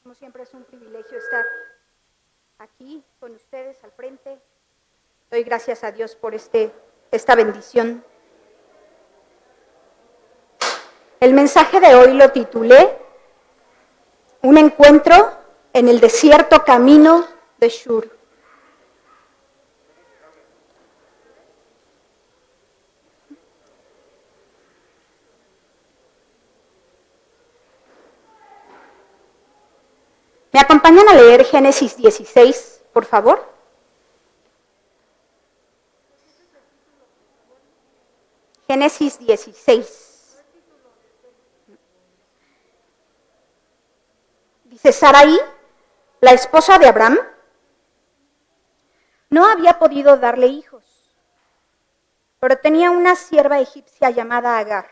Como siempre es un privilegio estar aquí con ustedes al frente. Doy gracias a Dios por esta bendición. El mensaje de hoy lo titulé Un encuentro en el desierto camino de Shur. ¿Me acompañan a leer Génesis 16, por favor? Génesis 16. Dice, Sarai, la esposa de Abraham, no había podido darle hijos, pero tenía una sierva egipcia llamada Agar.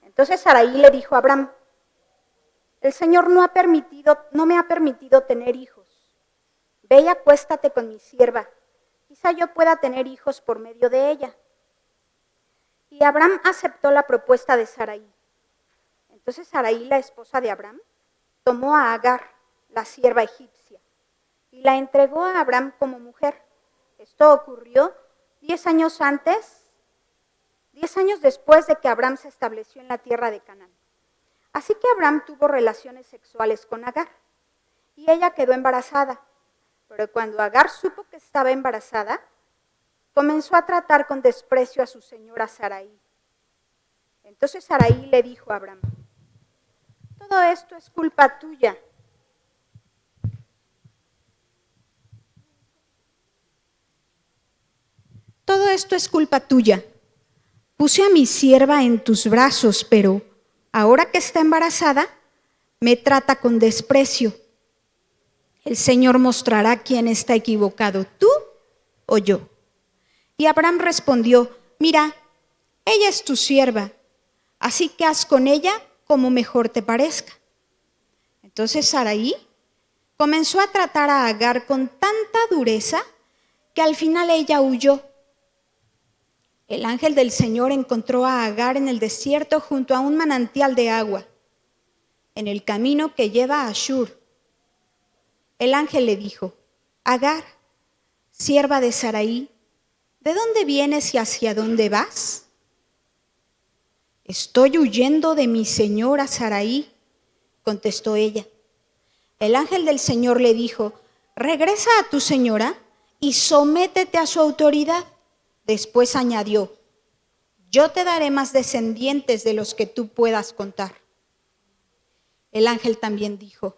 Entonces Sarai le dijo a Abraham, el Señor no me ha permitido tener hijos. Ve y acuéstate con mi sierva, quizá yo pueda tener hijos por medio de ella. Y Abraham aceptó la propuesta de Sarai. Entonces Sarai, la esposa de Abraham, tomó a Agar, la sierva egipcia, y la entregó a Abraham como mujer. Esto ocurrió 10 años después de que Abraham se estableció en la tierra de Canaán. Así que Abraham tuvo relaciones sexuales con Agar, y ella quedó embarazada. Pero cuando Agar supo que estaba embarazada, comenzó a tratar con desprecio a su señora Sarai. Entonces Sarai le dijo a Abraham, todo esto es culpa tuya. Todo esto es culpa tuya. Puse a mi sierva en tus brazos, pero ahora que está embarazada, me trata con desprecio. El Señor mostrará quién está equivocado, tú o yo. Y Abraham respondió, mira, ella es tu sierva, así que haz con ella como mejor te parezca. Entonces Sarai comenzó a tratar a Agar con tanta dureza que al final ella huyó. El ángel del Señor encontró a Agar en el desierto junto a un manantial de agua, en el camino que lleva a Shur. El ángel le dijo, Agar, sierva de Sarai, ¿de dónde vienes y hacia dónde vas? Estoy huyendo de mi señora Sarai, contestó ella. El ángel del Señor le dijo, regresa a tu señora y sométete a su autoridad. Después añadió, yo te daré más descendientes de los que tú puedas contar. El ángel también dijo,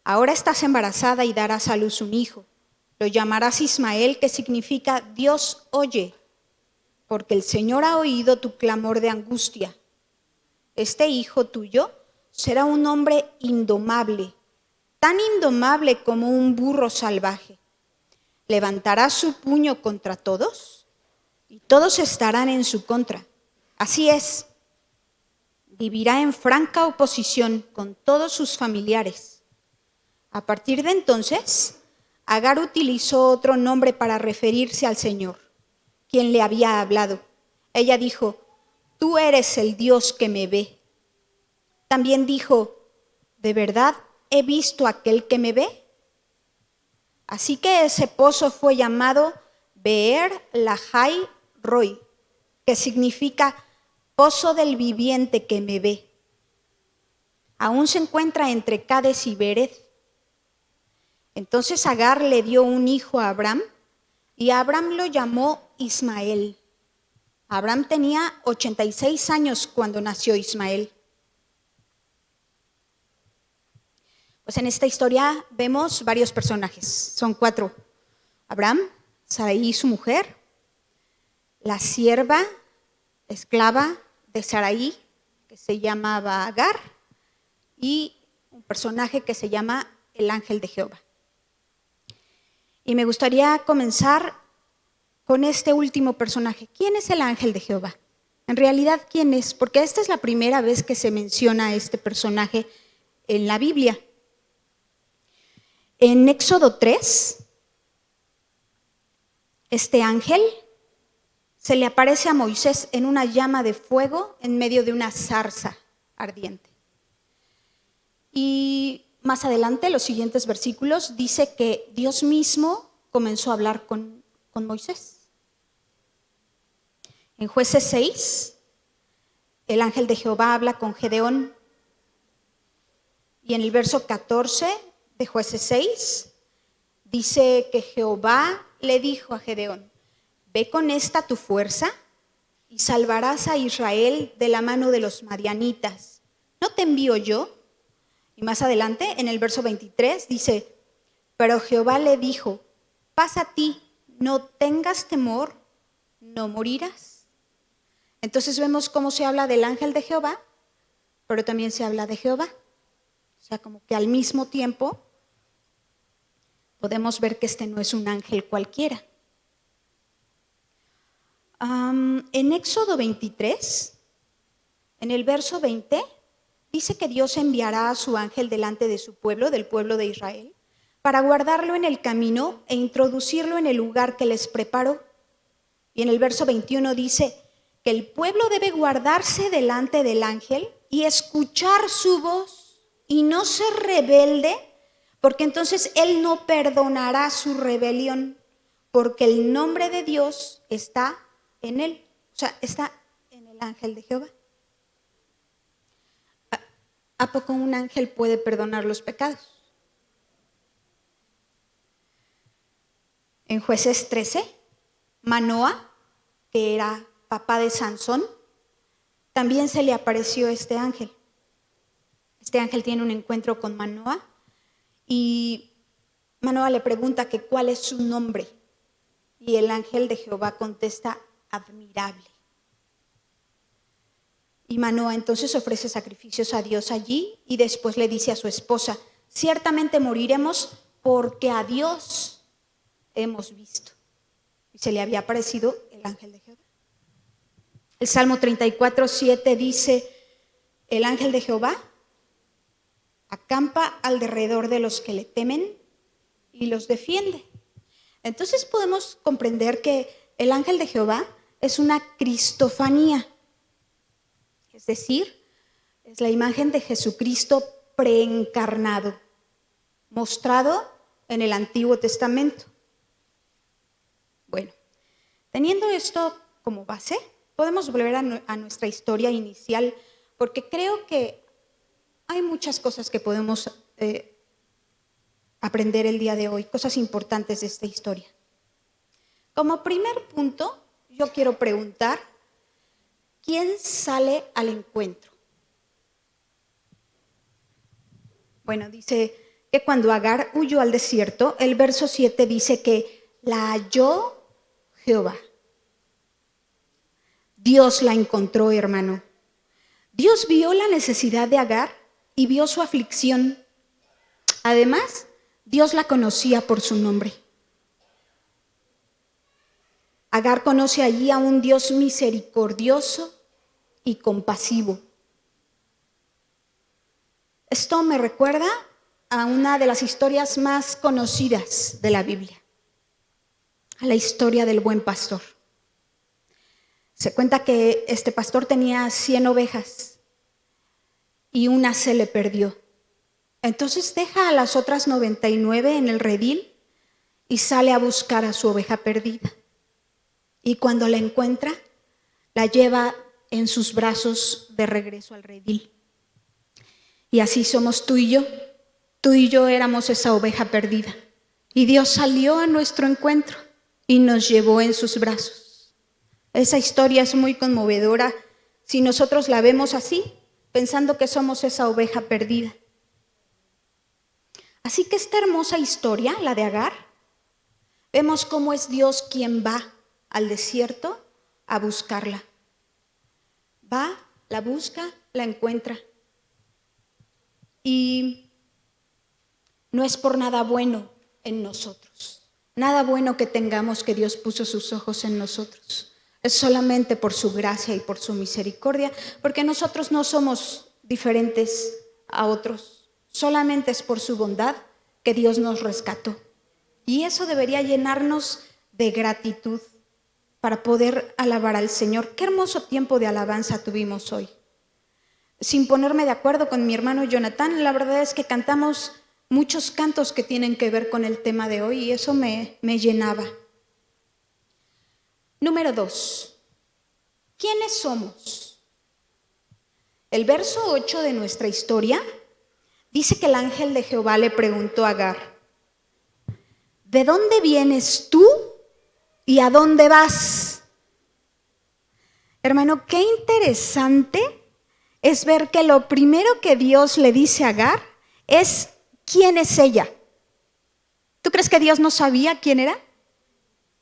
ahora estás embarazada y darás a luz un hijo. Lo llamarás Ismael, que significa Dios oye, porque el Señor ha oído tu clamor de angustia. Este hijo tuyo será un hombre indomable, tan indomable como un burro salvaje. Levantará su puño contra todos y todos estarán en su contra. Así es, vivirá en franca oposición con todos sus familiares. A partir de entonces, Agar utilizó otro nombre para referirse al Señor, quien le había hablado. Ella dijo, tú eres el Dios que me ve. También dijo, ¿de verdad he visto a aquel que me ve? Así que ese pozo fue llamado Beer Lahai Roi, que significa pozo del viviente que me ve. Aún se encuentra entre Cades y Bered. Entonces Agar le dio un hijo a Abraham y Abraham lo llamó Ismael. Abraham tenía 86 años cuando nació Ismael. Pues en esta historia vemos varios personajes, son 4. Abraham, Sarai su mujer, la sierva, esclava de Sarai, que se llamaba Agar, y un personaje que se llama el ángel de Jehová. Y me gustaría comenzar con este último personaje. ¿Quién es el ángel de Jehová? En realidad, ¿quién es? Porque esta es la primera vez que se menciona a este personaje en la Biblia. En Éxodo 3, este ángel se le aparece a Moisés en una llama de fuego en medio de una zarza ardiente. Y más adelante, los siguientes versículos, dice que Dios mismo comenzó a hablar con Moisés. En Jueces 6, el ángel de Jehová habla con Gedeón. Y en el verso 14 de Jueces 6, dice que Jehová le dijo a Gedeón: ve con esta tu fuerza y salvarás a Israel de la mano de los madianitas. ¿No te envío yo? Y más adelante, en el verso 23, dice: pero Jehová le dijo: pasa a ti, no tengas temor, no morirás. Entonces vemos cómo se habla del ángel de Jehová, pero también se habla de Jehová. O sea, como que al mismo tiempo podemos ver que este no es un ángel cualquiera. En Éxodo 23, en el verso 20, dice que Dios enviará a su ángel delante de su pueblo, del pueblo de Israel, para guardarlo en el camino e introducirlo en el lugar que les preparó. Y en el verso 21 dice que el pueblo debe guardarse delante del ángel y escuchar su voz y no ser rebelde, porque entonces él no perdonará su rebelión, porque el nombre de Dios está en él, o sea, está en el ángel de Jehová. ¿A poco un ángel puede perdonar los pecados? En Jueces 13, Manoa, que era papá de Sansón, también se le apareció este ángel. Este ángel tiene un encuentro con Manoa y Manoa le pregunta que cuál es su nombre. Y el ángel de Jehová contesta: admirable. Y Manoa entonces ofrece sacrificios a Dios allí y después le dice a su esposa: ciertamente moriremos porque a Dios hemos visto. Y se le había aparecido el ángel de Jehová. El Salmo 34:7 dice: el ángel de Jehová acampa alrededor de los que le temen y los defiende. Entonces podemos comprender que el ángel de Jehová es una cristofanía, es decir, es la imagen de Jesucristo preencarnado, mostrado en el Antiguo Testamento. Bueno, teniendo esto como base, podemos volver a nuestra historia inicial, porque creo que hay muchas cosas que podemos aprender el día de hoy, cosas importantes de esta historia. Como primer punto, yo quiero preguntar: ¿quién sale al encuentro? Bueno, dice que cuando Agar huyó al desierto, el verso 7 dice que la halló Jehová. Dios la encontró, hermano. Dios vio la necesidad de Agar y vio su aflicción. Además, Dios la conocía por su nombre. Agar conoce allí a un Dios misericordioso y compasivo. Esto me recuerda a una de las historias más conocidas de la Biblia, a la historia del buen pastor. Se cuenta que este pastor tenía 100 ovejas y una se le perdió. Entonces deja a las otras 99 en el redil y sale a buscar a su oveja perdida. Y cuando la encuentra, la lleva en sus brazos de regreso al redil. Y así somos tú y yo. Tú y yo éramos esa oveja perdida. Y Dios salió a nuestro encuentro y nos llevó en sus brazos. Esa historia es muy conmovedora si nosotros la vemos así, pensando que somos esa oveja perdida. Así que esta hermosa historia, la de Agar, vemos cómo es Dios quien va al desierto a buscarla. Va, la busca, la encuentra. Y no es por nada bueno en nosotros, nada bueno que tengamos que Dios puso sus ojos en nosotros. Es solamente por su gracia y por su misericordia, porque nosotros no somos diferentes a otros. Solamente es por su bondad que Dios nos rescató. Y eso debería llenarnos de gratitud para poder alabar al Señor. Qué hermoso tiempo de alabanza tuvimos hoy. sin ponerme de acuerdo con mi hermano Jonathan. La verdad es que cantamos muchos cantos que tienen que ver con el tema de hoy y eso me llenaba. Número 2. ¿Quiénes somos? El verso 8 de nuestra historia dice que el ángel de Jehová le preguntó a Agar: ¿de dónde vienes tú y a dónde vas? Hermano, qué interesante es ver que lo primero que Dios le dice a Agar es quién es ella. ¿Tú crees que Dios no sabía quién era?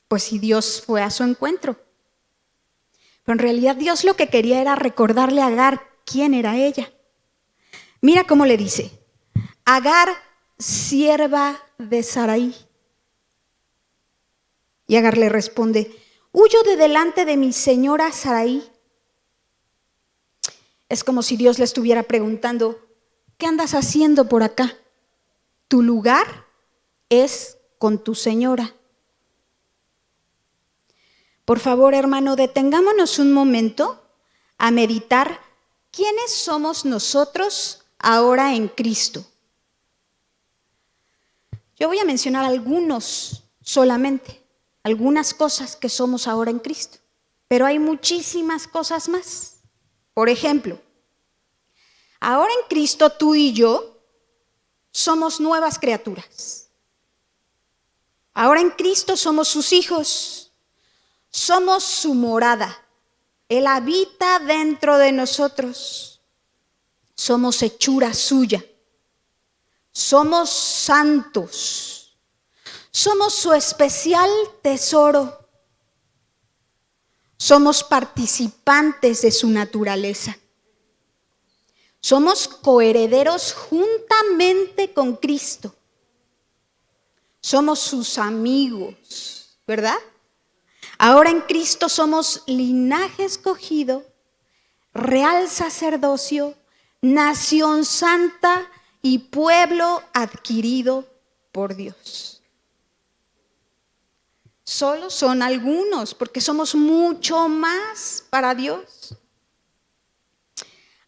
Pues sí, Dios fue a su encuentro. Pero en realidad Dios lo que quería era recordarle a Agar quién era ella. Mira cómo le dice: Agar, sierva de Sarai. Y Agar le responde: huyo de delante de mi señora Sarai. Es como si Dios le estuviera preguntando: ¿qué andas haciendo por acá? Tu lugar es con tu señora. Por favor, hermano, detengámonos un momento a meditar quiénes somos nosotros ahora en Cristo. Yo voy a mencionar algunos solamente, algunas cosas que somos ahora en Cristo, pero hay muchísimas cosas más. Por ejemplo, ahora en Cristo tú y yo somos nuevas criaturas. Ahora en Cristo somos sus hijos, somos su morada. Él habita dentro de nosotros. Somos hechura suya. Somos santos. Somos su especial tesoro. Somos participantes de su naturaleza. Somos coherederos juntamente con Cristo. Somos sus amigos, ¿verdad? Ahora en Cristo somos linaje escogido, real sacerdocio, nación santa y pueblo adquirido por Dios. Solo son algunos, porque somos mucho más para Dios.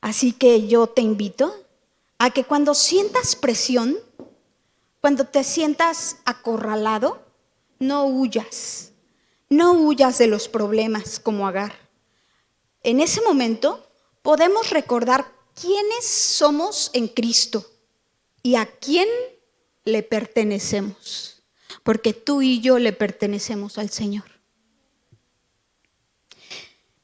Así que yo te invito a que cuando sientas presión, cuando te sientas acorralado, no huyas. No huyas de los problemas como Agar. En ese momento podemos recordar quiénes somos en Cristo y a quién le pertenecemos, porque tú y yo le pertenecemos al Señor.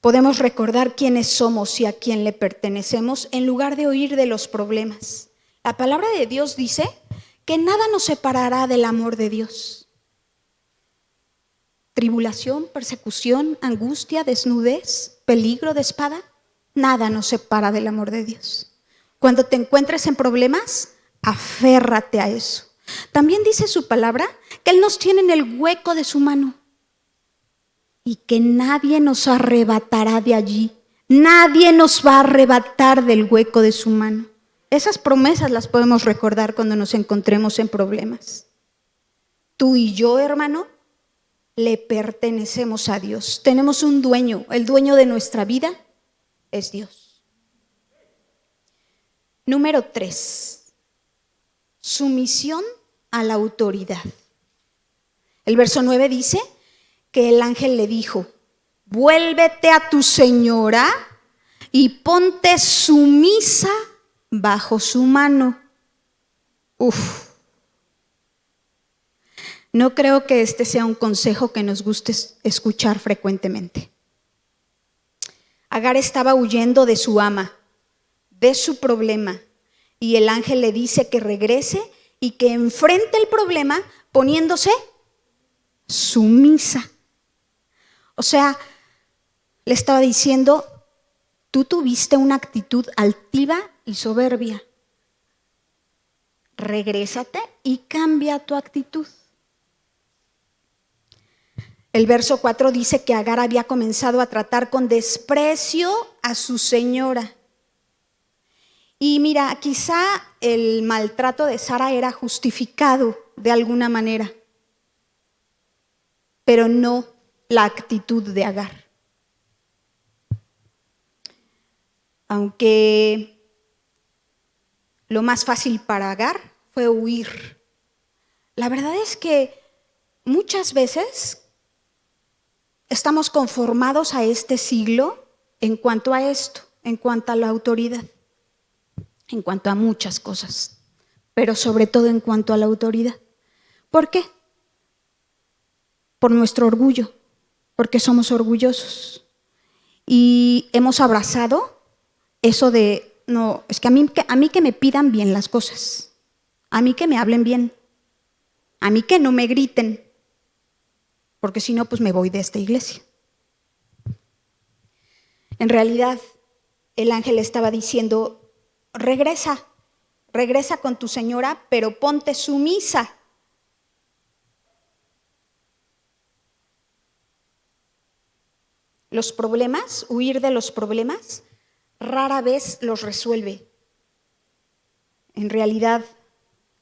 Podemos recordar quiénes somos y a quién le pertenecemos en lugar de huir de los problemas. La palabra de Dios dice que nada nos separará del amor de Dios. Tribulación, persecución, angustia, desnudez, peligro de espada, nada nos separa del amor de Dios. Cuando te encuentres en problemas, aférrate a eso. También dice su palabra que Él nos tiene en el hueco de su mano y que nadie nos arrebatará de allí. Nadie nos va a arrebatar del hueco de su mano. Esas promesas las podemos recordar cuando nos encontremos en problemas. Tú y yo, hermano, le pertenecemos a Dios. Tenemos un dueño. El dueño de nuestra vida es Dios. Número 3. Sumisión a la autoridad. El verso 9 dice que el ángel le dijo: vuélvete a tu señora y ponte sumisa bajo su mano. No creo que este sea un consejo que nos guste escuchar frecuentemente. Agar estaba huyendo de su ama, de su problema, y el ángel le dice que regrese y que enfrente el problema poniéndose sumisa. O sea, le estaba diciendo: tú tuviste una actitud altiva y soberbia. Regrésate y cambia tu actitud. El verso 4 dice que Agar había comenzado a tratar con desprecio a su señora. Y mira, quizá el maltrato de Sara era justificado de alguna manera, pero no la actitud de Agar. aunque lo más fácil para Agar fue huir. La verdad es que muchas veces estamos conformados a este siglo en cuanto a esto, en cuanto a la autoridad, en cuanto a muchas cosas, pero sobre todo en cuanto a la autoridad. ¿Por qué? Por nuestro orgullo, porque somos orgullosos. Y hemos abrazado eso de, no, es que a mí que me pidan bien las cosas, a mí que me hablen bien, a mí que no me griten, porque si no, pues me voy de esta iglesia. En realidad, el ángel estaba diciendo, regresa con tu señora, pero ponte sumisa. Los problemas, huir de los problemas, rara vez los resuelve. En realidad,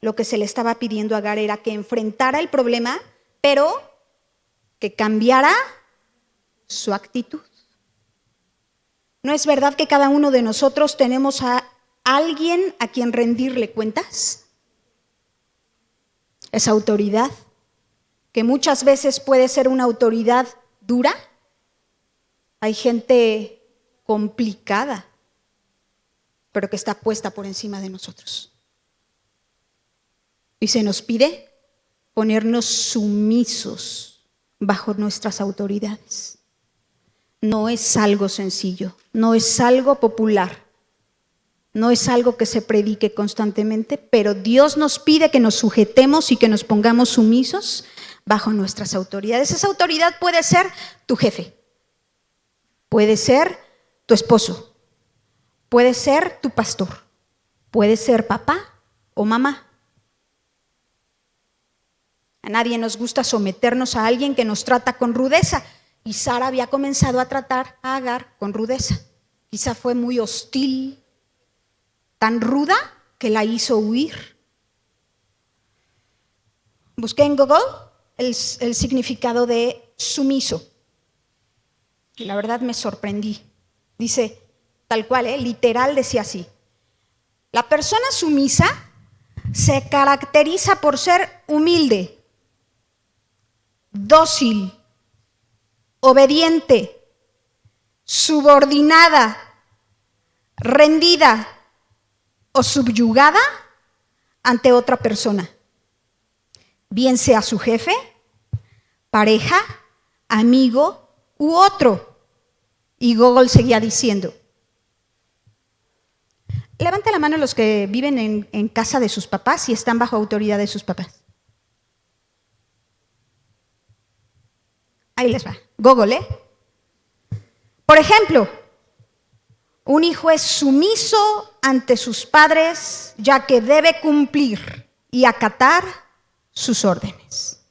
lo que se le estaba pidiendo a Agar era que enfrentara el problema, pero que cambiara su actitud. ¿No es verdad que cada uno de nosotros tenemos a alguien a quien rendirle cuentas? Esa autoridad, que muchas veces puede ser una autoridad dura. Hay gente complicada, pero que está puesta por encima de nosotros. Y se nos pide ponernos sumisos bajo nuestras autoridades. No es algo sencillo, no es algo popular, no es algo que se predique constantemente, pero Dios nos pide que nos sujetemos y que nos pongamos sumisos bajo nuestras autoridades. Esa autoridad puede ser tu jefe, puede ser tu esposo, puede ser tu pastor, puede ser papá o mamá. A nadie nos gusta someternos a alguien que nos trata con rudeza. Y Sara había comenzado a tratar a Agar con rudeza. Quizá fue muy hostil, tan ruda que la hizo huir. Busqué en Google el significado de sumiso. Y la verdad me sorprendí. Dice, tal cual, literal decía así. La persona sumisa se caracteriza por ser humilde, dócil, obediente, subordinada, rendida o subyugada ante otra persona, bien sea su jefe, pareja, amigo u otro. Y Google seguía diciendo, levante la mano los que viven en casa de sus papás y están bajo autoridad de sus papás. Ahí les va, Google, Por ejemplo, un hijo es sumiso ante sus padres, ya que debe cumplir y acatar sus órdenes.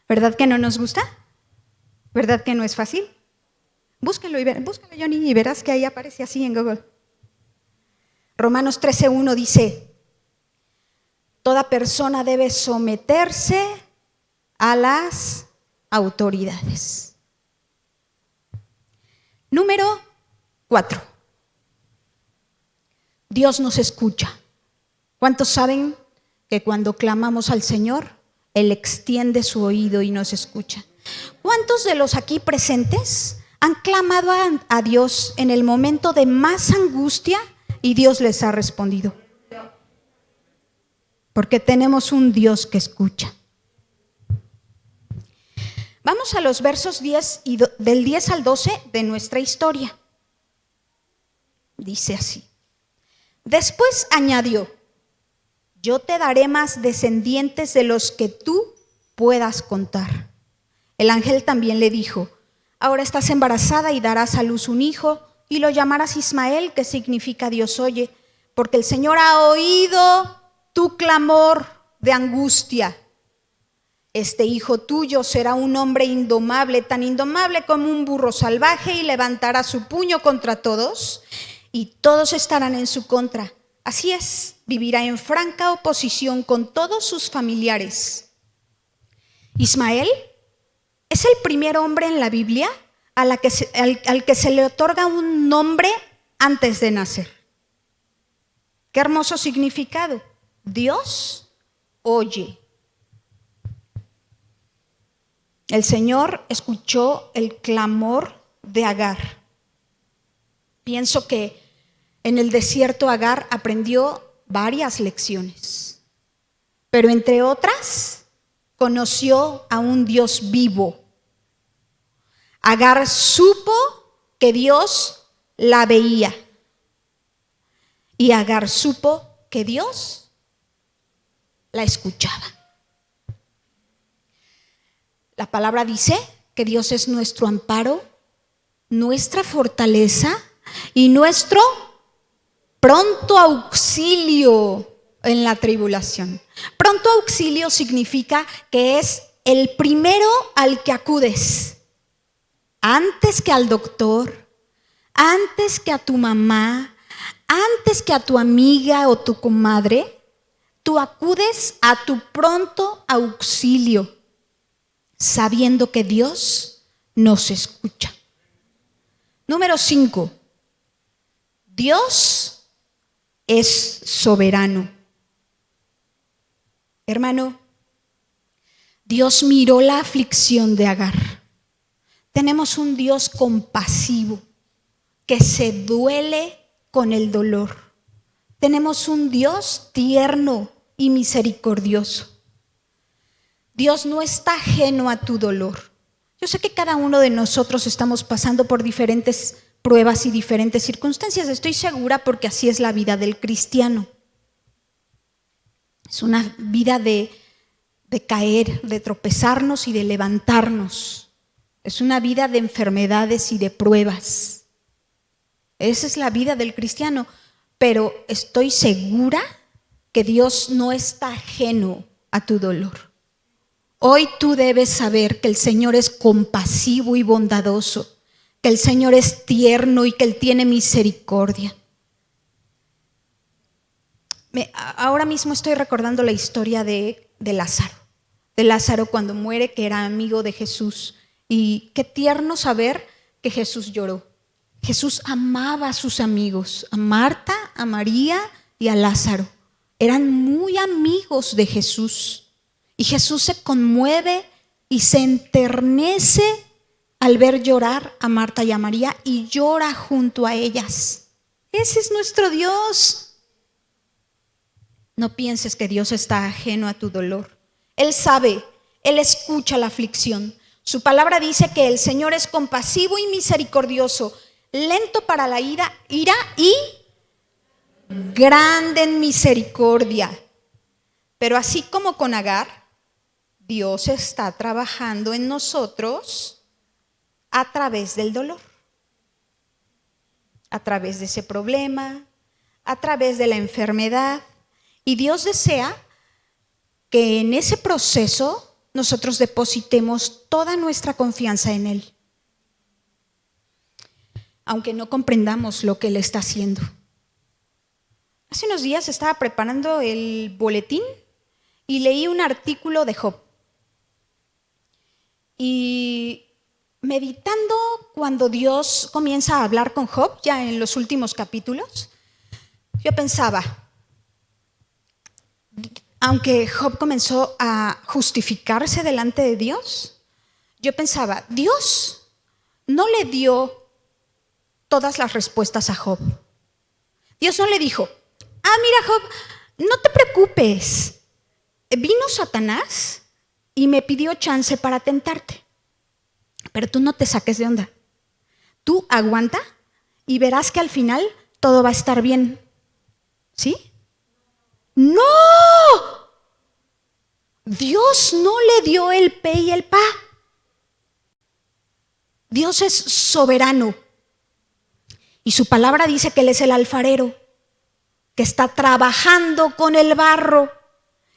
¿Verdad que no nos gusta? ¿Verdad que no es fácil? Búscalo, Johnny, y verás que ahí aparece así en Google. Romanos 13:1 dice, toda persona debe someterse a las autoridades. Número 4. Dios nos escucha. ¿Cuántos saben que cuando clamamos al Señor, Él extiende su oído y nos escucha? ¿Cuántos de los aquí presentes han clamado a Dios en el momento de más angustia y Dios les ha respondido? Porque tenemos un Dios que escucha. Vamos a los versos 10 del 10 al 12 de nuestra historia. Dice así. Después añadió, yo te daré más descendientes de los que tú puedas contar. El ángel también le dijo, ahora estás embarazada y darás a luz un hijo y lo llamarás Ismael, que significa Dios oye, porque el Señor ha oído tu clamor de angustia. Este hijo tuyo será un hombre indomable, tan indomable como un burro salvaje, y levantará su puño contra todos, y todos estarán en su contra. Así es, vivirá en franca oposición con todos sus familiares. Ismael es el primer hombre en la Biblia al que se le otorga un nombre antes de nacer. Qué hermoso significado. Dios oye. El Señor escuchó el clamor de Agar. Pienso que en el desierto Agar aprendió varias lecciones, pero entre otras conoció a un Dios vivo. Agar supo que Dios la veía y Agar supo que Dios la escuchaba. La palabra dice que Dios es nuestro amparo, nuestra fortaleza y nuestro pronto auxilio en la tribulación. Pronto auxilio significa que es el primero al que acudes. Antes que al doctor, antes que a tu mamá, antes que a tu amiga o tu comadre, tú acudes a tu pronto auxilio, sabiendo que Dios nos escucha. Número 5. Dios es soberano. Hermano, Dios miró la aflicción de Agar. Tenemos un Dios compasivo que se duele con el dolor. Tenemos un Dios tierno y misericordioso. Dios no está ajeno a tu dolor. Yo sé que cada uno de nosotros estamos pasando por diferentes pruebas y diferentes circunstancias. Estoy segura porque así es la vida del cristiano. Es una vida de caer, de tropezarnos y de levantarnos. Es una vida de enfermedades y de pruebas. Esa es la vida del cristiano. Pero estoy segura que Dios no está ajeno a tu dolor. Hoy tú debes saber que el Señor es compasivo y bondadoso, que el Señor es tierno y que Él tiene misericordia. Ahora mismo estoy recordando la historia de Lázaro. De Lázaro cuando muere, que era amigo de Jesús. Y qué tierno saber que Jesús lloró. Jesús amaba a sus amigos, a Marta, a María y a Lázaro. Eran muy amigos de Jesús. Y Jesús se conmueve y se enternece al ver llorar a Marta y a María y llora junto a ellas. Ese es nuestro Dios. No pienses que Dios está ajeno a tu dolor. Él sabe, Él escucha la aflicción. Su palabra dice que el Señor es compasivo y misericordioso, lento para la ira y grande en misericordia. Pero así como con Agar, Dios está trabajando en nosotros a través del dolor, a través de ese problema, a través de la enfermedad. Y Dios desea que en ese proceso nosotros depositemos toda nuestra confianza en Él, aunque no comprendamos lo que Él está haciendo. Hace unos días estaba preparando el boletín y leí un artículo de Job. Y meditando cuando Dios comienza a hablar con Job, ya en los últimos capítulos, yo pensaba, aunque Job comenzó a justificarse delante de Dios, yo pensaba, Dios no le dio todas las respuestas a Job. Dios no le dijo, mira Job, no te preocupes, vino Satanás y me pidió chance para tentarte. Pero tú no te saques de onda. Tú aguanta y verás que al final todo va a estar bien. ¿Sí? ¡No! Dios no le dio el pe y el pa. Dios es soberano. Y su palabra dice que Él es el alfarero, que está trabajando con el barro.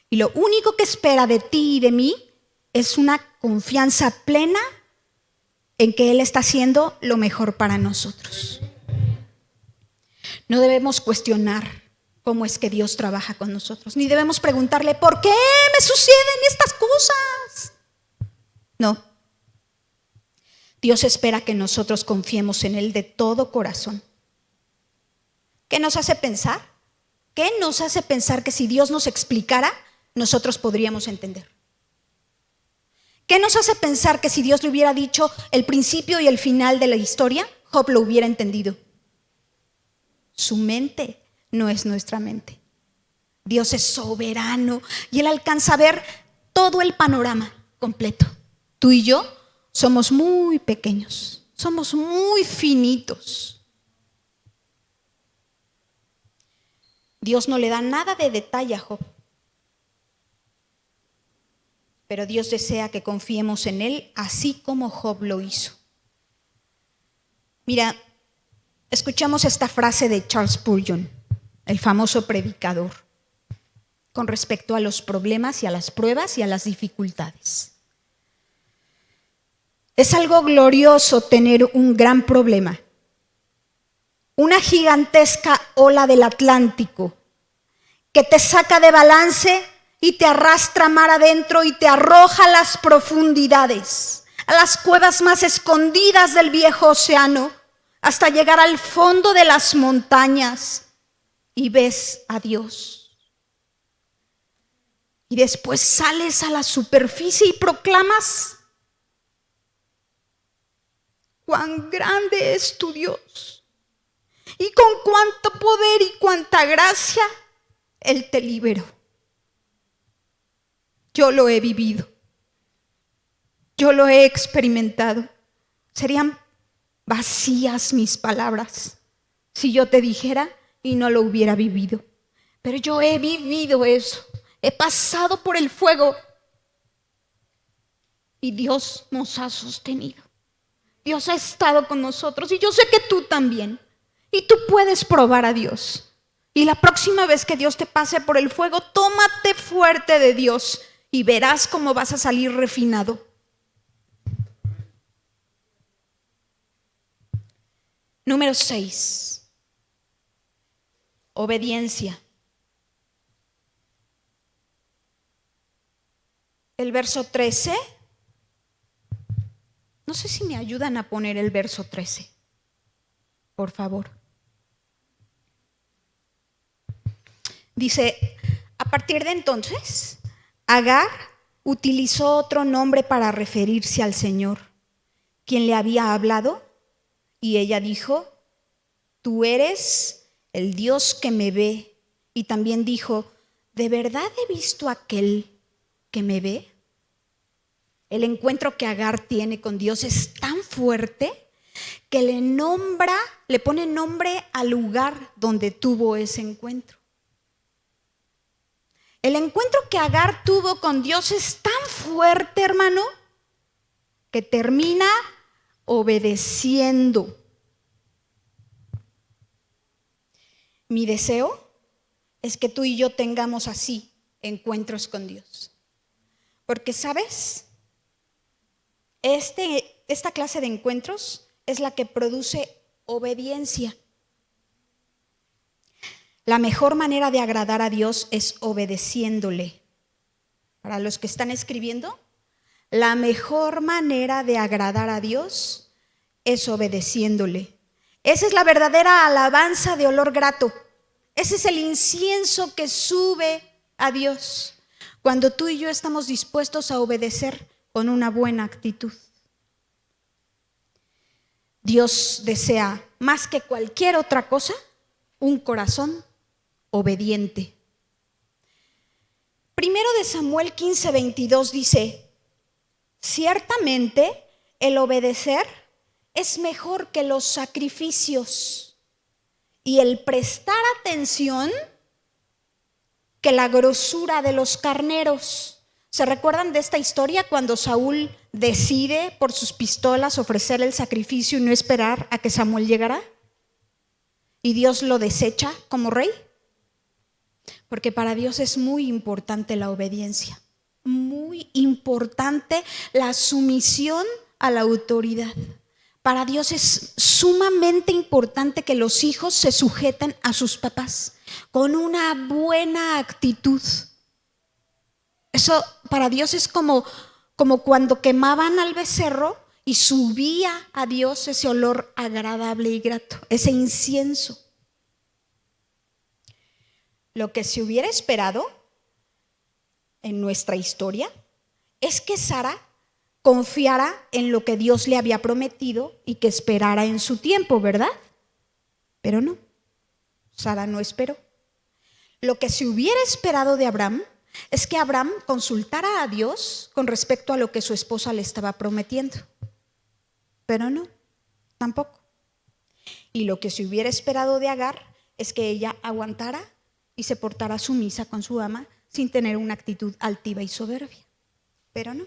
Y lo único que espera de ti y de mí es una confianza plena en que Él está haciendo lo mejor para nosotros. No debemos cuestionar cómo es que Dios trabaja con nosotros, ni debemos preguntarle, ¿por qué me suceden estas cosas? No. Dios espera que nosotros confiemos en Él de todo corazón. ¿Qué nos hace pensar? ¿Qué nos hace pensar que si Dios nos explicara, nosotros podríamos entender? ¿Qué nos hace pensar que si Dios le hubiera dicho el principio y el final de la historia, Job lo hubiera entendido? Su mente no es nuestra mente. Dios es soberano y Él alcanza a ver todo el panorama completo. Tú y yo somos muy pequeños, somos muy finitos. Dios no le da nada de detalle a Job, pero Dios desea que confiemos en Él así como Job lo hizo. Mira, escuchamos esta frase de Charles Spurgeon, el famoso predicador, con respecto a los problemas y a las pruebas y a las dificultades. Es algo glorioso tener un gran problema, una gigantesca ola del Atlántico que te saca de balance y te arrastra mar adentro y te arroja a las profundidades, a las cuevas más escondidas del viejo océano, hasta llegar al fondo de las montañas y ves a Dios. Y después sales a la superficie y proclamas: cuán grande es tu Dios y con cuánto poder y cuánta gracia Él te liberó. Yo lo he vivido, yo lo he experimentado. Serían vacías mis palabras si yo te dijera y no lo hubiera vivido. Pero yo he vivido eso, he pasado por el fuego y Dios nos ha sostenido. Dios ha estado con nosotros y yo sé que tú también. Y tú puedes probar a Dios. Y la próxima vez que Dios te pase por el fuego, tómate fuerte de Dios y verás cómo vas a salir refinado. Número 6. Obediencia. El verso 13. No sé si me ayudan a poner el verso 13, por favor. Dice: a partir de entonces, Agar utilizó otro nombre para referirse al Señor, quien le había hablado, y ella dijo: tú eres el Dios que me ve. Y también dijo: ¿de verdad he visto a aquel que me ve? El encuentro que Agar tiene con Dios es tan fuerte que le pone nombre al lugar donde tuvo ese encuentro. El encuentro que Agar tuvo con Dios es tan fuerte, hermano, que termina obedeciendo. Mi deseo es que tú y yo tengamos así encuentros con Dios. Porque, ¿sabes? Esta clase de encuentros es la que produce obediencia. La mejor manera de agradar a Dios es obedeciéndole. Para los que están escribiendo, la mejor manera de agradar a Dios es obedeciéndole. Esa es la verdadera alabanza de olor grato. Ese es el incienso que sube a Dios cuando tú y yo estamos dispuestos a obedecer con una buena actitud. Dios desea más que cualquier otra cosa un corazón obediente. Primero de Samuel 15:22 dice: ciertamente el obedecer es mejor que los sacrificios y el prestar atención que la grosura de los carneros. ¿Se recuerdan de esta historia cuando Saúl decide por sus pistolas ofrecer el sacrificio y no esperar a que Samuel llegara? ¿Y Dios lo desecha como rey? Porque para Dios es muy importante la obediencia, muy importante la sumisión a la autoridad. Para Dios es sumamente importante que los hijos se sujeten a sus papás con una buena actitud. Eso para Dios es como cuando quemaban al becerro y subía a Dios ese olor agradable y grato, ese incienso. Lo que se hubiera esperado en nuestra historia es que Sara confiara en lo que Dios le había prometido y que esperara en su tiempo, ¿verdad? Pero no, Sara no esperó. Lo que se hubiera esperado de Abraham es que Abraham consultara a Dios con respecto a lo que su esposa le estaba prometiendo. Pero no, tampoco. Y lo que se hubiera esperado de Agar es que ella aguantara y se portara sumisa con su ama sin tener una actitud altiva y soberbia. Pero no.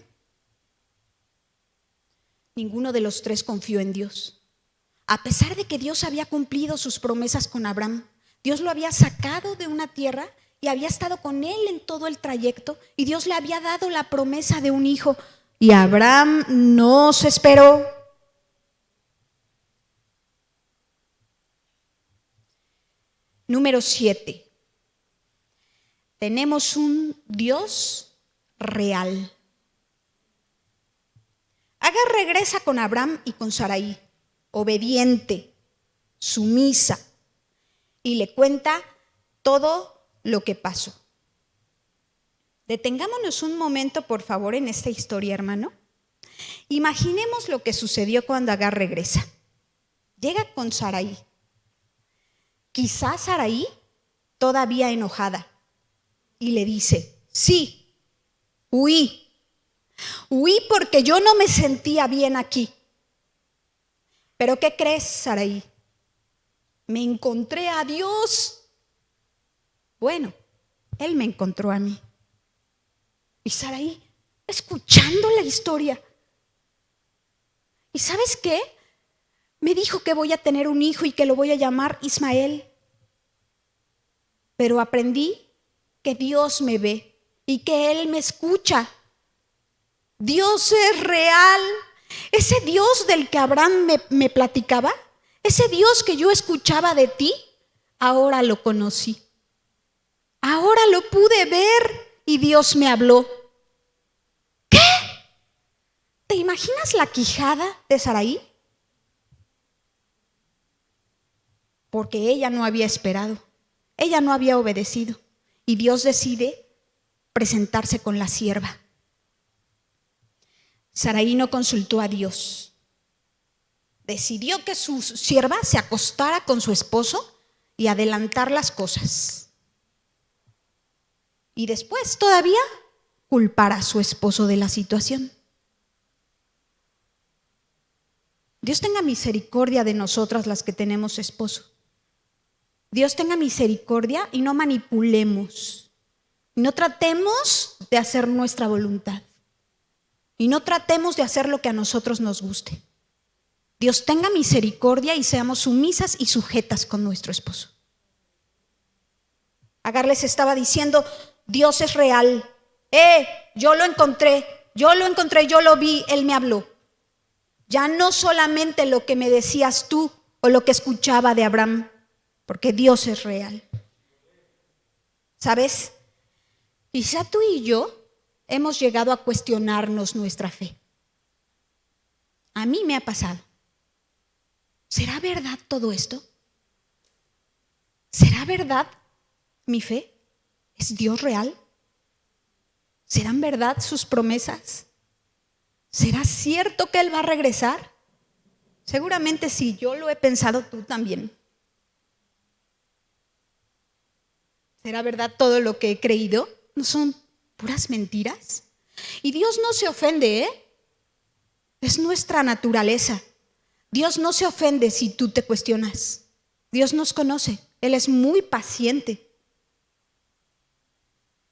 Ninguno de los tres confió en Dios. A pesar de que Dios había cumplido sus promesas con Abraham, Dios lo había sacado de una tierra y había estado con él en todo el trayecto, y Dios le había dado la promesa de un hijo, y Abraham no se esperó. Número 7. Tenemos un Dios real. Agar regresa con Abraham y con Sarai, obediente, sumisa, y le cuenta todo lo que pasó. Detengámonos un momento, por favor, en esta historia, hermano. Imaginemos lo que sucedió cuando Agar regresa. Llega con Sarai. Quizás Sarai todavía enojada, y le dice: sí, huí porque yo no me sentía bien aquí. Pero ¿qué crees, Sarai? Me encontré a Dios. Bueno, Él me encontró a mí. Y Sarai, escuchando la historia. ¿Y sabes qué? Me dijo que voy a tener un hijo y que lo voy a llamar Ismael. Pero aprendí que Dios me ve y que Él me escucha. Dios es real. Ese Dios del que Abraham me platicaba, ese Dios que yo escuchaba de ti, ahora lo conocí. Ahora lo pude ver y Dios me habló. ¿Qué? ¿Te imaginas la quijada de Sarai? Porque ella no había esperado, ella no había obedecido, y Dios decide presentarse con la sierva. Sarai no consultó a Dios. Decidió que su sierva se acostara con su esposo y adelantar las cosas. Y después todavía culpar a su esposo de la situación. Dios tenga misericordia de nosotras las que tenemos esposo. Dios tenga misericordia y no manipulemos. No tratemos de hacer nuestra voluntad. Y no tratemos de hacer lo que a nosotros nos guste. Dios tenga misericordia y seamos sumisas y sujetas con nuestro esposo. Agar les estaba diciendo: Dios es real. Yo lo encontré, yo lo vi, Él me habló. Ya no solamente lo que me decías tú o lo que escuchaba de Abraham, porque Dios es real. ¿Sabes? Quizá tú y yo hemos llegado a cuestionarnos nuestra fe. A mí me ha pasado. ¿Será verdad todo esto? ¿Será verdad mi fe? ¿Es Dios real? ¿Serán verdad sus promesas? ¿Será cierto que Él va a regresar? Seguramente sí, yo lo he pensado, tú también. ¿Será verdad todo lo que he creído? ¿No son puras mentiras? Y Dios no se ofende, Es nuestra naturaleza. Dios no se ofende si tú te cuestionas. Dios nos conoce, Él es muy paciente.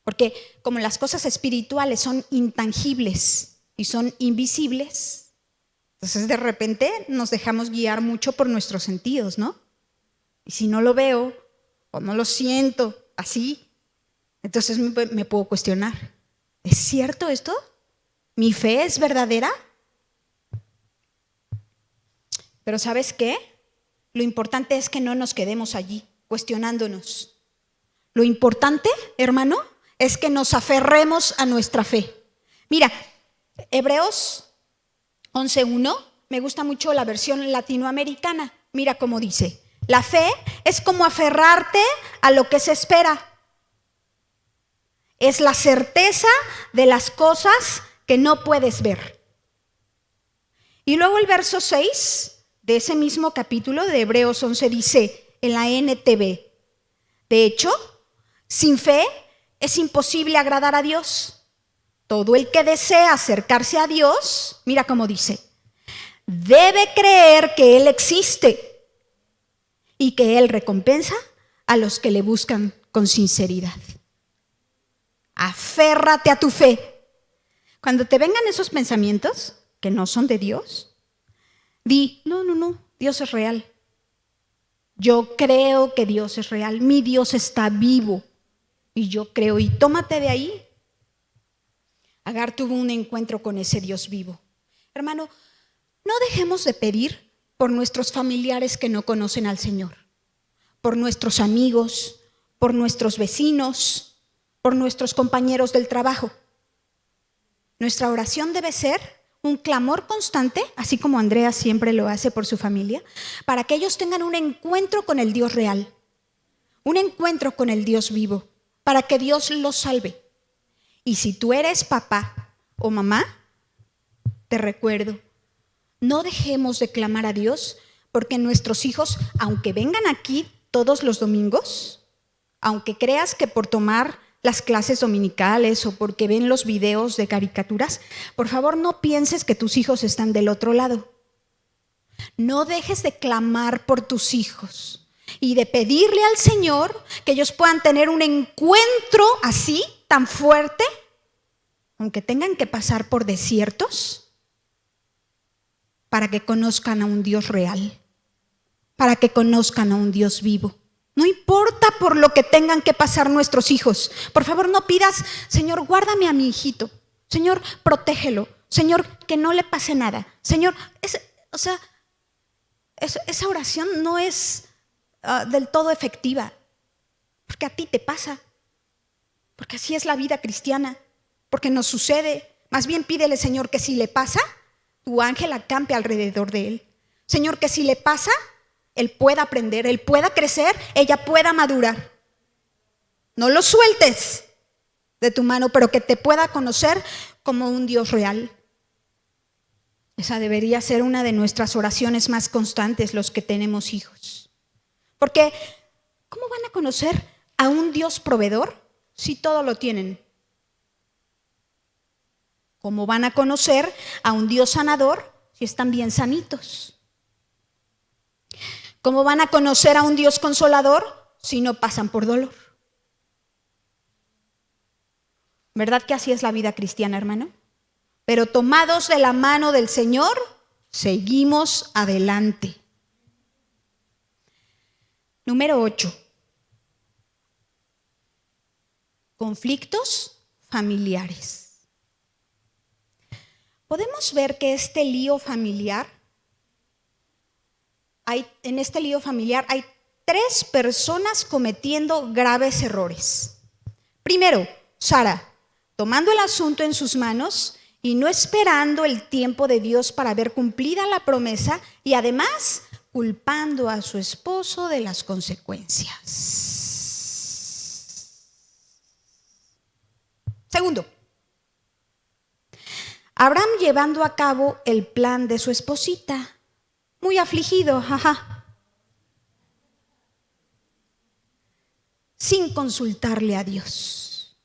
Porque como las cosas espirituales son intangibles y son invisibles, entonces de repente nos dejamos guiar mucho por nuestros sentidos, ¿no? Y si no lo veo o no lo siento así, entonces me puedo cuestionar. ¿Es cierto esto? ¿Mi fe es verdadera? Pero ¿sabes qué? Lo importante es que no nos quedemos allí cuestionándonos. Lo importante, hermano, es que nos aferremos a nuestra fe. Mira, Hebreos 11:1, me gusta mucho la versión latinoamericana. Mira cómo dice: la fe es como aferrarte a lo que se espera. Es la certeza de las cosas que no puedes ver. Y luego el verso 6 de ese mismo capítulo de Hebreos 11 dice en la NTV: de hecho, sin fe es imposible agradar a Dios. Todo el que desea acercarse a Dios, mira cómo dice, debe creer que Él existe y que Él recompensa a los que le buscan con sinceridad. Aférrate a tu fe. Cuando te vengan esos pensamientos que no son de Dios, di: no, Dios es real. Yo creo que Dios es real. Mi Dios está vivo y yo creo. Y tómate de ahí. Agar tuvo un encuentro con ese Dios vivo. Hermano, no dejemos de pedir por nuestros familiares que no conocen al Señor, por nuestros amigos, por nuestros vecinos, por nuestros compañeros del trabajo. Nuestra oración debe ser un clamor constante, así como Andrea siempre lo hace por su familia, para que ellos tengan un encuentro con el Dios real, un encuentro con el Dios vivo, para que Dios los salve. Y si tú eres papá o mamá, te recuerdo, no dejemos de clamar a Dios, porque nuestros hijos, aunque vengan aquí todos los domingos, aunque creas que por tomar las clases dominicales o porque ven los videos de caricaturas, por favor no pienses que tus hijos están del otro lado. No dejes de clamar por tus hijos y de pedirle al Señor que ellos puedan tener un encuentro así, tan fuerte, aunque tengan que pasar por desiertos, para que conozcan a un Dios real, para que conozcan a un Dios vivo. No importa por lo que tengan que pasar nuestros hijos. Por favor, no pidas: Señor, guárdame a mi hijito. Señor, protégelo. Señor, que no le pase nada. Señor, esa oración no es del todo efectiva, porque a ti te pasa, porque así es la vida cristiana, porque nos sucede. Más bien pídele, Señor, que si le pasa, tu ángel acampe alrededor de él. Señor, que si le pasa, él pueda aprender, él pueda crecer, ella pueda madurar. No lo sueltes de tu mano, pero que te pueda conocer como un Dios real. Esa debería ser una de nuestras oraciones más constantes, los que tenemos hijos. Porque, ¿cómo van a conocer a un Dios proveedor si todo lo tienen? ¿Cómo van a conocer a un Dios sanador si están bien sanitos? ¿Cómo van a conocer a un Dios consolador si no pasan por dolor? ¿Verdad que así es la vida cristiana, hermano? Pero tomados de la mano del Señor, seguimos adelante. Número 8. Conflictos familiares. Podemos ver que en este lío familiar hay 3 personas cometiendo graves errores. Primero, Sara, tomando el asunto en sus manos y no esperando el tiempo de Dios para ver cumplida la promesa, y además culpando a su esposo de las consecuencias. Segundo, Abraham llevando a cabo el plan de su esposita, muy afligido, sin consultarle a Dios.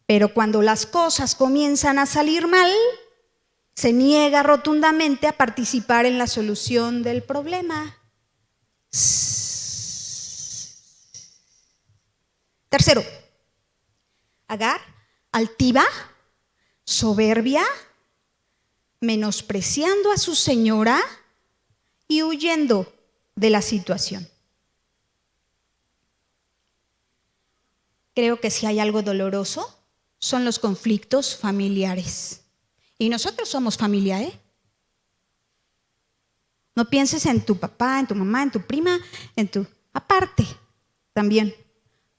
Pero cuando las cosas comienzan a salir mal, se niega rotundamente a participar en la solución del problema. Tercero, Agar, altiva, soberbia, menospreciando a su señora y huyendo de la situación. Creo que si hay algo doloroso, son los conflictos familiares. Y nosotros somos familia, ¿eh? No pienses en tu papá, en tu mamá, en tu prima, aparte también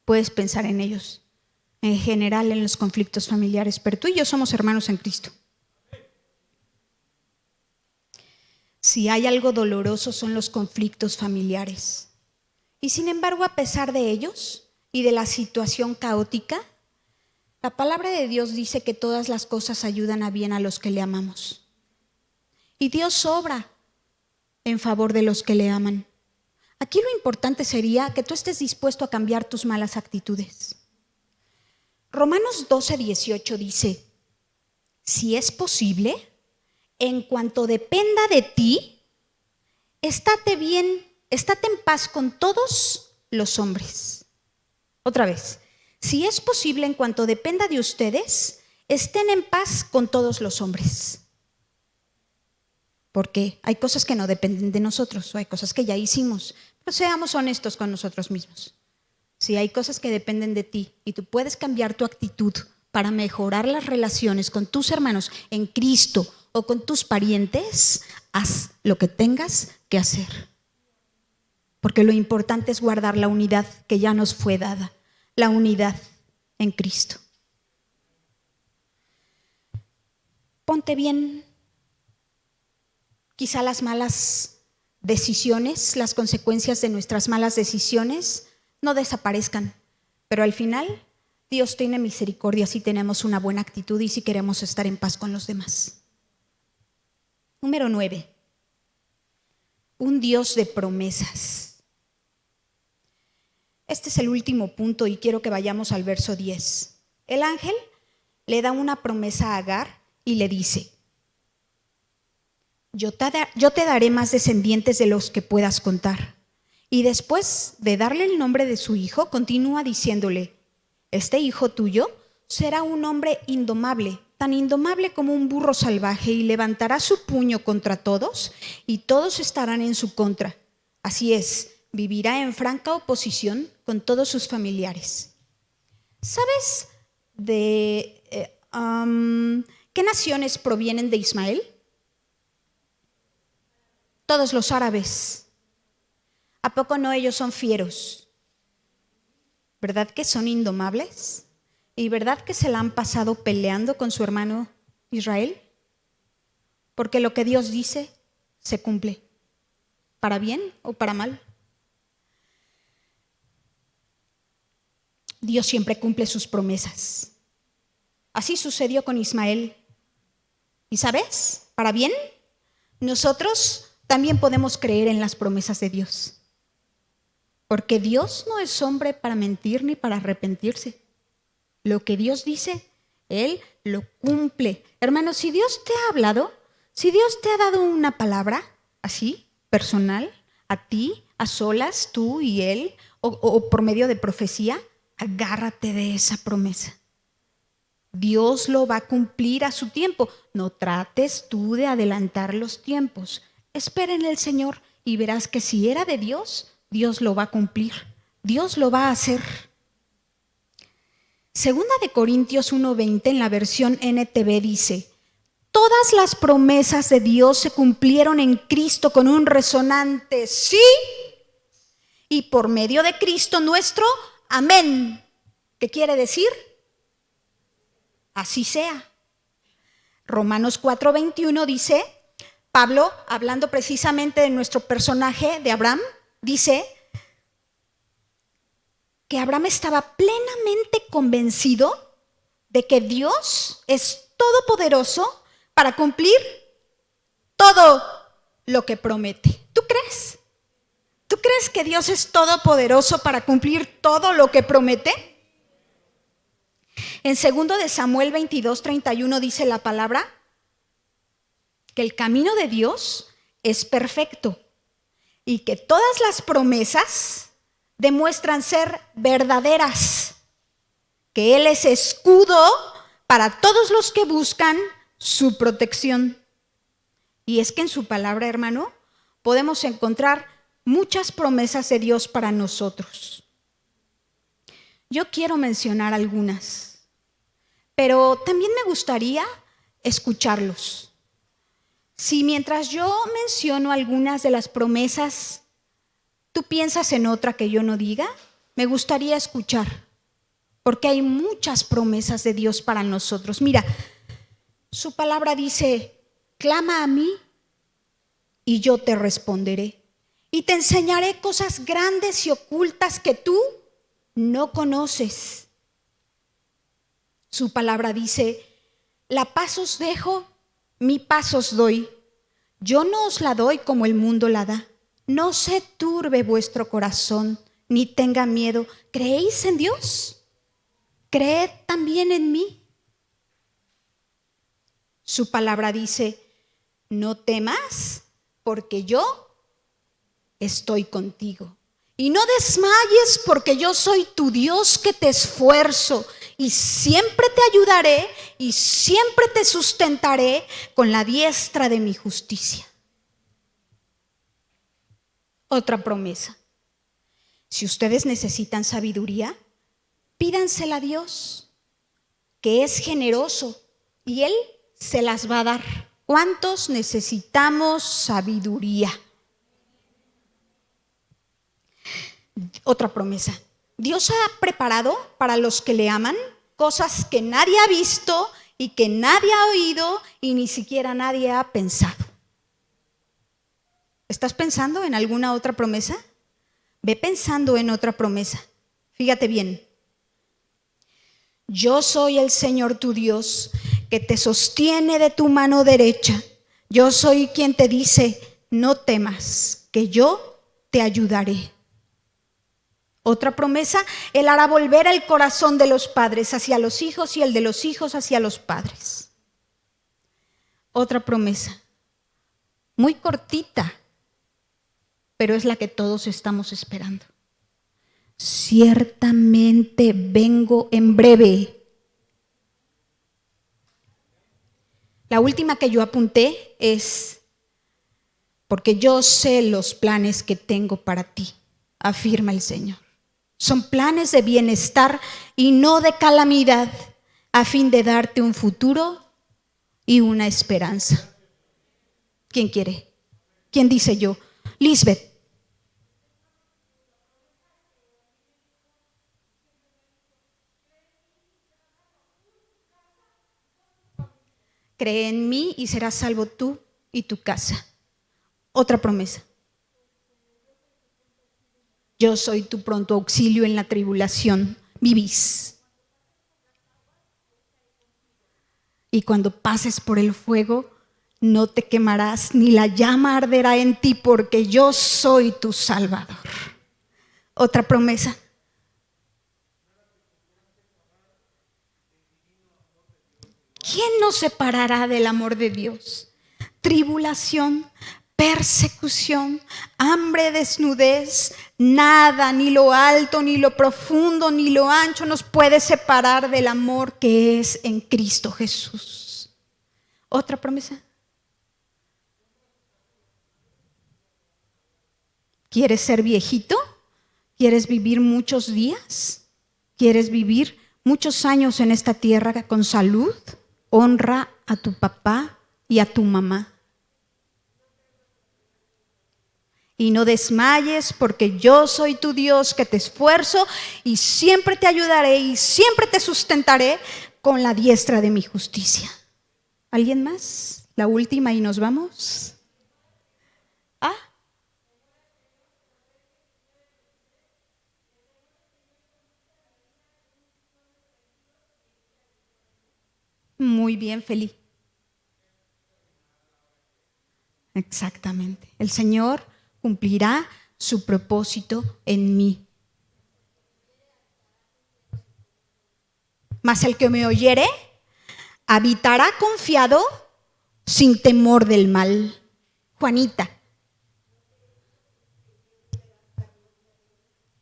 puedes pensar en ellos. En general en los conflictos familiares, pero tú y yo somos hermanos en Cristo. Si hay algo doloroso son los conflictos familiares. Y sin embargo, a pesar de ellos y de la situación caótica, la palabra de Dios dice que todas las cosas ayudan a bien a los que le amamos. Y Dios obra en favor de los que le aman. Aquí lo importante sería que tú estés dispuesto a cambiar tus malas actitudes. Romanos 12:18 dice: si es posible, en cuanto dependa de ti, estate en paz con todos los hombres. Otra vez, si es posible, en cuanto dependa de ustedes, estén en paz con todos los hombres. Porque hay cosas que no dependen de nosotros, o hay cosas que ya hicimos. Pero seamos honestos con nosotros mismos. Si hay cosas que dependen de ti y tú puedes cambiar tu actitud para mejorar las relaciones con tus hermanos en Cristo o con tus parientes, haz lo que tengas que hacer. Porque lo importante es guardar la unidad que ya nos fue dada, la unidad en Cristo. Ponte bien. Quizá las malas decisiones, las consecuencias de nuestras malas decisiones no desaparezcan, pero al final Dios tiene misericordia si tenemos una buena actitud y si queremos estar en paz con los demás. Número 9. Un Dios de promesas. Este es el último punto y quiero que vayamos al verso 10. El ángel le da una promesa a Agar y le dice: yo te daré más descendientes de los que puedas contar. Y después de darle el nombre de su hijo, continúa diciéndole: este hijo tuyo será un hombre indomable, tan indomable como un burro salvaje, y levantará su puño contra todos, y todos estarán en su contra. Así es, vivirá en franca oposición con todos sus familiares. ¿Sabes de qué naciones provienen de Ismael? Todos los árabes. ¿A poco no ellos son fieros? ¿Verdad que son indomables? ¿Y verdad que se la han pasado peleando con su hermano Israel? Porque lo que Dios dice se cumple, para bien o para mal. Dios siempre cumple sus promesas. Así sucedió con Ismael. ¿Y sabes? Para bien, nosotros también podemos creer en las promesas de Dios. Porque Dios no es hombre para mentir ni para arrepentirse. Lo que Dios dice, Él lo cumple. Hermanos, si Dios te ha hablado, si Dios te ha dado una palabra así, personal, a ti, a solas, tú y Él, o por medio de profecía, agárrate de esa promesa. Dios lo va a cumplir a su tiempo. No trates tú de adelantar los tiempos. Espera en el Señor y verás que si era de Dios, Dios lo va a cumplir. Dios lo va a hacer. Segunda de Corintios 1:20 en la versión NTV dice: todas las promesas de Dios se cumplieron en Cristo con un resonante sí, y por medio de Cristo nuestro amén. ¿Qué quiere decir? Así sea. Romanos 4:21 dice, Pablo, hablando precisamente de nuestro personaje de Abraham, dice que Abraham estaba plenamente convencido de que Dios es todopoderoso para cumplir todo lo que promete. ¿Tú crees? ¿Tú crees que Dios es todopoderoso para cumplir todo lo que promete? En 2 de Samuel 22:31 dice la palabra que el camino de Dios es perfecto y que todas las promesas demuestran ser verdaderas, que Él es escudo para todos los que buscan su protección. Y es que en su palabra, hermano, podemos encontrar muchas promesas de Dios para nosotros. Yo quiero mencionar algunas, pero también me gustaría escucharlos. Si mientras yo menciono algunas de las promesas, tú piensas en otra que yo no diga, me gustaría escuchar, porque hay muchas promesas de Dios para nosotros. Mira, su palabra dice: clama a mí y yo te responderé. Y te enseñaré cosas grandes y ocultas que tú no conoces. Su palabra dice: la paz os dejo, mi paz os doy. Yo no os la doy como el mundo la da. No se turbe vuestro corazón, ni tenga miedo. ¿Creéis en Dios? Creed también en mí. Su palabra dice: no temas, porque yo estoy contigo. Y no desmayes, porque yo soy tu Dios que te esfuerzo y siempre te ayudaré y siempre te sustentaré con la diestra de mi justicia. Otra promesa. Si ustedes necesitan sabiduría, pídansela a Dios, que es generoso, y Él se las va a dar. ¿Cuántos necesitamos sabiduría? Otra promesa. Dios ha preparado para los que le aman cosas que nadie ha visto y que nadie ha oído y ni siquiera nadie ha pensado. ¿Estás pensando en alguna otra promesa? Ve pensando en otra promesa. Fíjate bien. Yo soy el Señor tu Dios, que te sostiene de tu mano derecha. Yo soy quien te dice: no temas, que yo te ayudaré. Otra promesa: Él hará volver el corazón de los padres hacia los hijos y el de los hijos hacia los padres. Otra promesa, muy cortita, pero es la que todos estamos esperando. Ciertamente vengo en breve. La última que yo apunté es: porque yo sé los planes que tengo para ti, afirma el Señor. Son planes de bienestar y no de calamidad, a fin de darte un futuro y una esperanza. ¿Quién quiere? ¿Quién dice yo? Lisbeth. Cree en mí y serás salvo tú y tu casa. Otra promesa. Yo soy tu pronto auxilio en la tribulación. Vivís. Y cuando pases por el fuego, no te quemarás, ni la llama arderá en ti, porque yo soy tu Salvador. Otra promesa. ¿Quién nos separará del amor de Dios? Tribulación, persecución, hambre, desnudez, nada, ni lo alto, ni lo profundo, ni lo ancho nos puede separar del amor que es en Cristo Jesús. Otra promesa. ¿Quieres ser viejito? ¿Quieres vivir muchos días? ¿Quieres vivir muchos años en esta tierra con salud? Honra a tu papá y a tu mamá. Y no desmayes, porque yo soy tu Dios que te esfuerzo y siempre te ayudaré y siempre te sustentaré con la diestra de mi justicia. ¿Alguien más? La última y nos vamos. Muy bien, Feli. Exactamente. El Señor cumplirá su propósito en mí. Mas el que me oyere habitará confiado sin temor del mal. Juanita.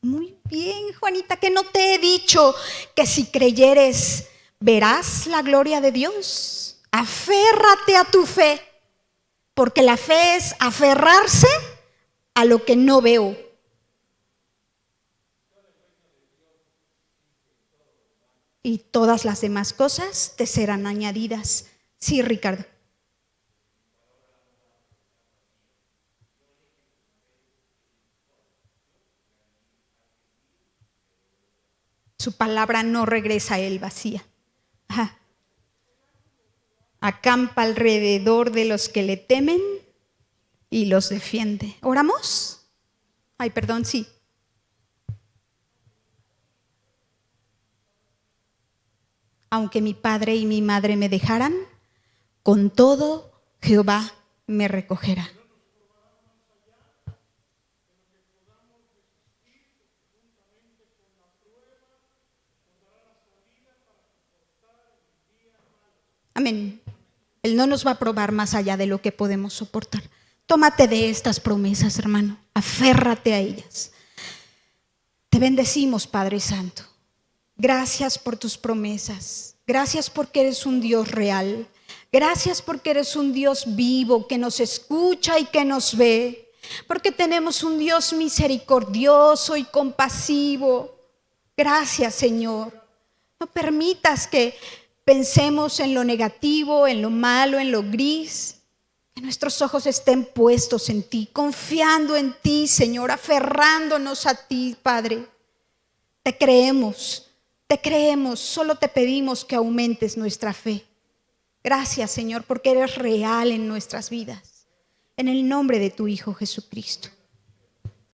Muy bien, Juanita, que no te he dicho que si creyeres verás la gloria de Dios. Aférrate a tu fe, porque la fe es aferrarse a lo que no veo. Y todas las demás cosas te serán añadidas. Sí, Ricardo. Su palabra no regresa a él vacía. Ajá. Acampa alrededor de los que le temen y los defiende. ¿Oramos? Ay, perdón, sí. Aunque mi padre y mi madre me dejaran, con todo Jehová me recogerá. Amén. Él no nos va a probar más allá de lo que podemos soportar. Tómate de estas promesas, hermano. Aférrate a ellas. Te bendecimos, Padre Santo. Gracias por tus promesas. Gracias porque eres un Dios real. Gracias porque eres un Dios vivo que nos escucha y que nos ve. Porque tenemos un Dios misericordioso y compasivo. Gracias, Señor. No permitas que pensemos en lo negativo, en lo malo, en lo gris. Que nuestros ojos estén puestos en ti, confiando en ti, Señor, aferrándonos a ti, Padre. Te creemos, solo te pedimos que aumentes nuestra fe. Gracias, Señor, porque eres real en nuestras vidas. En el nombre de tu Hijo Jesucristo.